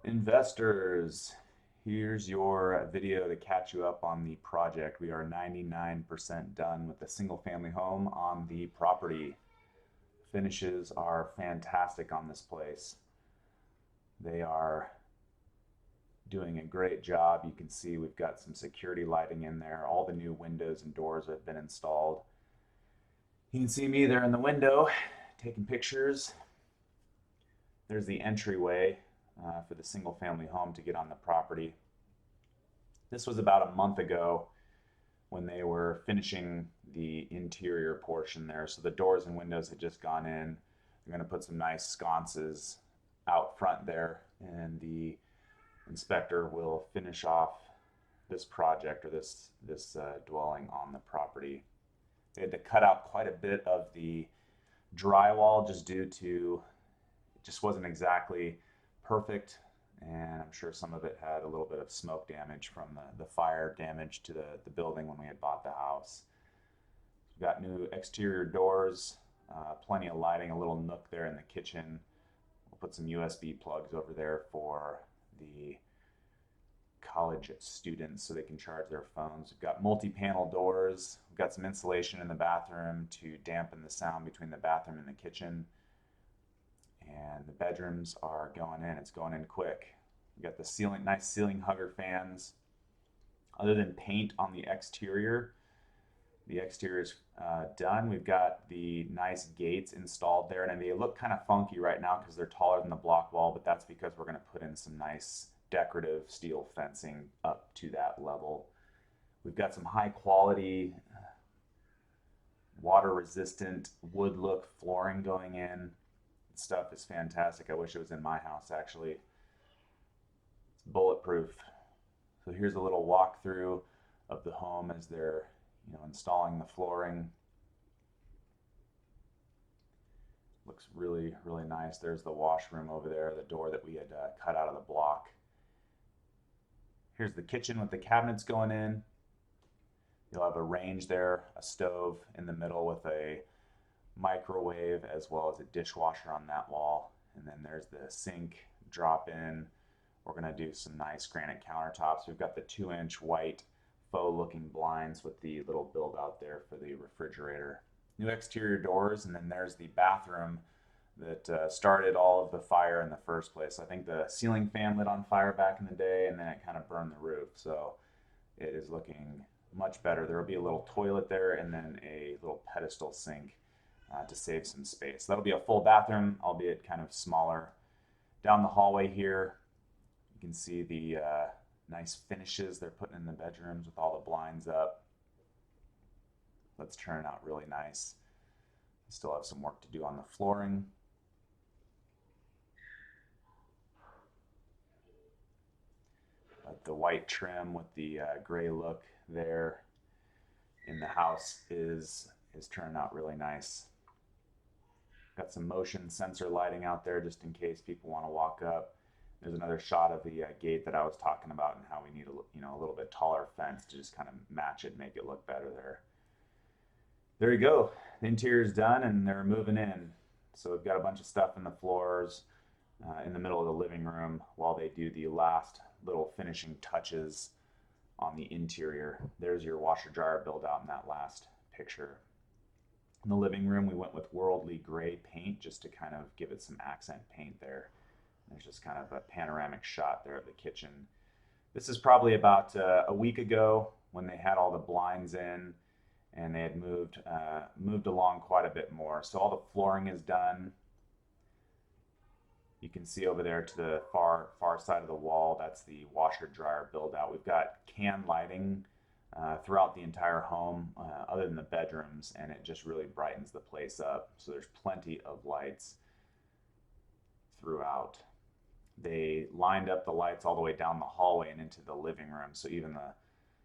Investors, here's your video to catch you up on the project. We are 99% done with the single family home on the property. Finishes are fantastic on this place. They are doing a great job. You can see we've got some security lighting in there. All the new windows and doors have been installed. You can see me there in the window taking pictures. There's the entryway for the single family home to get on the property. This was about a month ago when they were finishing the interior portion there. So the doors and windows had just gone in. They're going to put some nice sconces out front there, and the inspector will finish off this project or this dwelling on the property. They had to cut out quite a bit of the drywall just due to it just wasn't exactly perfect, and I'm sure some of it had a little bit of smoke damage from the fire damage to the building when we had bought the house. We've got new exterior doors, plenty of lighting, a little nook there in the kitchen. We'll put some USB plugs over there for the college students so they can charge their phones. We've got multi-panel doors. We've got some insulation in the bathroom to dampen the sound between the bathroom and the kitchen. And the bedrooms are going in. It's going in quick. We've got the ceiling, nice ceiling hugger fans. Other than paint on the exterior is done. We've got the nice gates installed there, and they look kind of funky right now because they're taller than the block wall, but that's because we're going to put in some nice decorative steel fencing up to that level. We've got some high quality water resistant wood look flooring going in. The stuff is fantastic. I wish it was in my house actually. It's bulletproof. So here's a little walkthrough of the home as they're installing the flooring. Looks really, really nice. There's the washroom over there, the door that we had cut out of the block. Here's the kitchen with the cabinets going in. You'll have a range there, a stove in the middle with a microwave as well as a dishwasher on that wall. And then there's the sink drop in. We're going to do some nice granite countertops. We've got the 2-inch white faux looking blinds with the little build out there for the refrigerator. New exterior doors, and then there's the bathroom that started all of the fire in the first place. I think the ceiling fan lit on fire back in the day, and then it kind of burned the roof. So it is looking much better. There will be a little toilet there and then a little pedestal sink to save some space. That'll be a full bathroom, albeit kind of smaller. Down the hallway here, you can see the nice finishes they're putting in the bedrooms with all the blinds up. That's turning out really nice. Still have some work to do on the flooring. But the white trim with the gray look there in the house is turning out really nice. Got some motion sensor lighting out there just in case people want to walk up. There's another shot of the gate that I was talking about and how we need a little bit taller fence to just kind of match it, make it look better there. There you go. The interior is done and they're moving in. So we've got a bunch of stuff in the floors in the middle of the living room while they do the last little finishing touches on the interior. There's your washer dryer build out in that last picture. In the living room, we went with worldly gray paint just to kind of give it some accent paint there. There's just kind of a panoramic shot there of the kitchen. This is probably about a week ago when they had all the blinds in and they had moved along quite a bit more. So all the flooring is done. You can see over there to the far side of the wall, that's the washer dryer build out. We've got can lighting throughout the entire home other than the bedrooms, and it just really brightens the place up. So there's plenty of lights throughout. They lined up the lights all the way down the hallway and into the living room, so even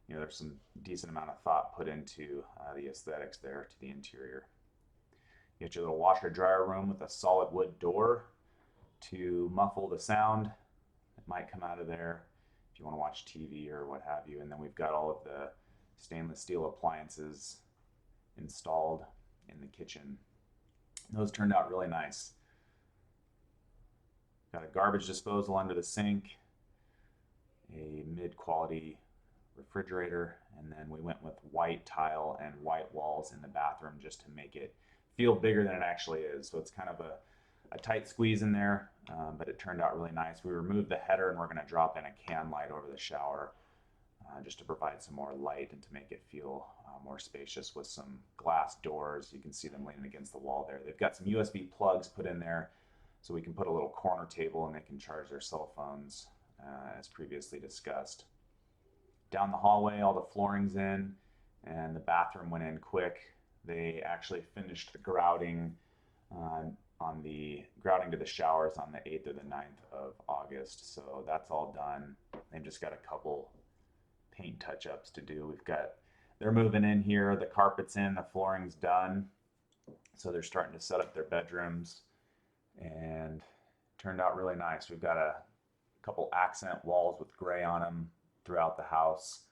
there's some decent amount of thought put into the aesthetics there to the interior. You get your little washer dryer room with a solid wood door to muffle the sound that might come out of there if you want to watch TV or what have you. And then we've got all of the stainless steel appliances installed in the kitchen. Those turned out really nice. Got a garbage disposal under the sink, a mid-quality refrigerator, and then we went with white tile and white walls in the bathroom just to make it feel bigger than it actually is. So it's kind of a tight squeeze in there, but it turned out really nice. We removed the header and we're going to drop in a can light over the shower just to provide some more light and to make it feel more spacious with some glass doors. You can see them leaning against the wall there. They've got some USB plugs put in there so we can put a little corner table and they can charge their cell phones as previously discussed. Down the hallway, all the flooring's in and the bathroom went in quick. They actually finished the grouting on the grouting to the showers on the 8th or the 9th of August. So that's all done. They've just got a couple paint touch-ups to do. They're moving in here, the carpet's in, the flooring's done. So they're starting to set up their bedrooms and turned out really nice. We've got a couple accent walls with gray on them throughout the house.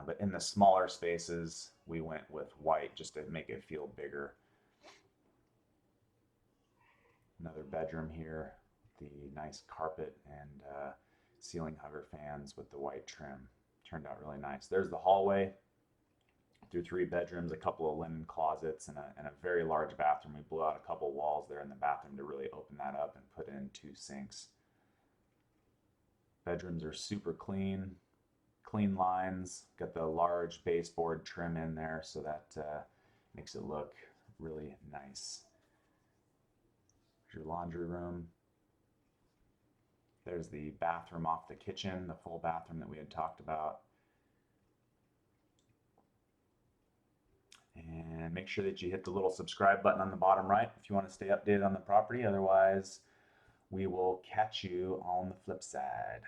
But in the smaller spaces, we went with white just to make it feel bigger. Another bedroom here, the nice carpet and ceiling hugger fans with the white trim. Turned out really nice. There's the hallway through 3 bedrooms, a couple of linen closets, and a very large bathroom. We blew out a couple walls there in the bathroom to really open that up and put in 2 sinks. Bedrooms are super clean, clean lines. Got the large baseboard trim in there, so that makes it look really nice. Here's your laundry room. There's the bathroom off the kitchen, the full bathroom that we had talked about. And make sure that you hit the little subscribe button on the bottom right if you want to stay updated on the property. Otherwise, we will catch you on the flip side.